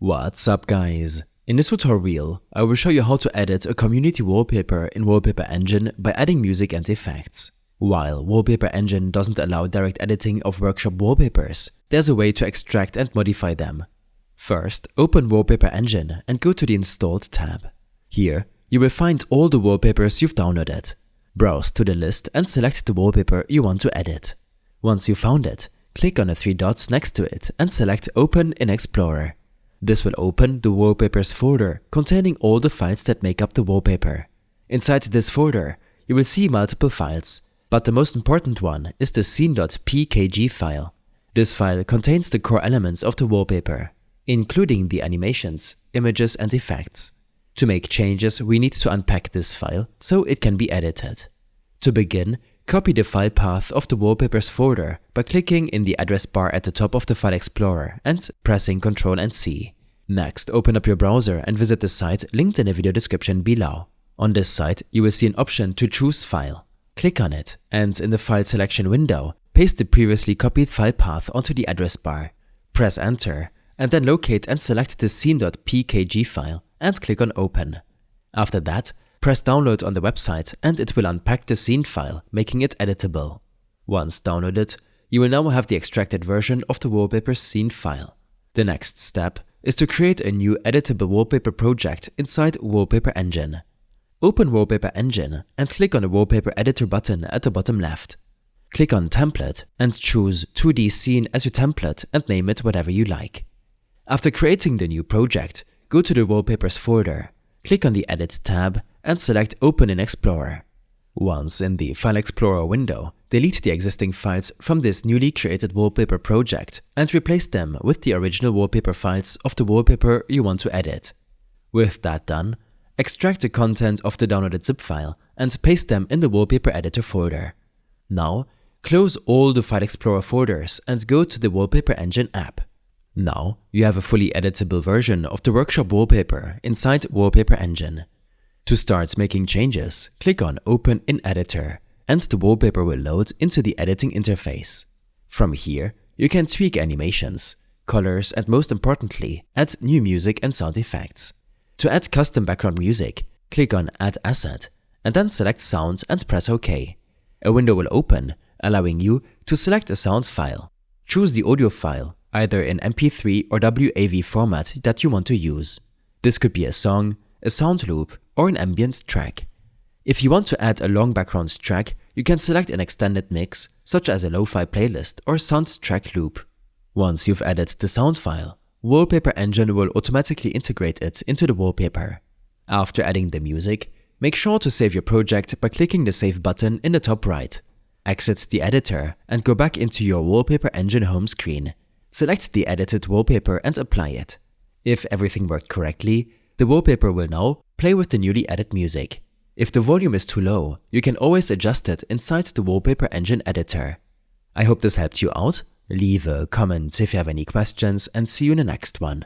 What's up guys? In this tutorial, I will show you how to edit a community wallpaper in Wallpaper Engine by adding music and effects. While Wallpaper Engine doesn't allow direct editing of workshop wallpapers, there's a way to extract and modify them. First, open Wallpaper Engine and go to the Installed tab. Here, you will find all the wallpapers you've downloaded. Browse to the list and select the wallpaper you want to edit. Once you found it, click on the three dots next to it and select Open in Explorer. This will open the Wallpapers folder containing all the files that make up the wallpaper. Inside this folder, you will see multiple files, but the most important one is the scene.pkg file. This file contains the core elements of the wallpaper, including the animations, images and effects. To make changes, we need to unpack this file so it can be edited. To begin, copy the file path of the Wallpapers folder by clicking in the address bar at the top of the File Explorer and pressing Ctrl and C. Next, open up your browser and visit the site linked in the video description below. On this site, you will see an option to choose file. Click on it, and in the file selection window, paste the previously copied file path onto the address bar. Press Enter, and then locate and select the scene.pkg file and click on Open. After that, press Download on the website and it will unpack the scene file, making it editable. Once downloaded, you will now have the extracted version of the wallpaper scene file. The next step is to create a new editable wallpaper project inside Wallpaper Engine. Open Wallpaper Engine and click on the Wallpaper Editor button at the bottom left. Click on Template and choose 2D Scene as your template and name it whatever you like. After creating the new project, go to the Wallpapers folder, click on the Edit tab and select Open in Explorer. Once in the File Explorer window, delete the existing files from this newly created wallpaper project and replace them with the original wallpaper files of the wallpaper you want to edit. With that done, extract the content of the downloaded zip file and paste them in the Wallpaper Editor folder. Now, close all the File Explorer folders and go to the Wallpaper Engine app. Now, you have a fully editable version of the workshop wallpaper inside Wallpaper Engine. To start making changes, click on Open in Editor, and the wallpaper will load into the editing interface. From here, you can tweak animations, colors, and most importantly, add new music and sound effects. To add custom background music, click on Add Asset, and then select Sound and press OK. A window will open, allowing you to select a sound file. Choose the audio file, either in MP3 or WAV format that you want to use. This could be a song, a sound loop, or an ambient track. If you want to add a long background track, you can select an extended mix, such as a lo-fi playlist or soundtrack loop. Once you've added the sound file, Wallpaper Engine will automatically integrate it into the wallpaper. After adding the music, make sure to save your project by clicking the Save button in the top right. Exit the editor and go back into your Wallpaper Engine home screen. Select the edited wallpaper and apply it. If everything worked correctly, the wallpaper will now play with the newly added music. If the volume is too low, you can always adjust it inside the Wallpaper Engine editor. I hope this helped you out. Leave a comment if you have any questions and see you in the next one.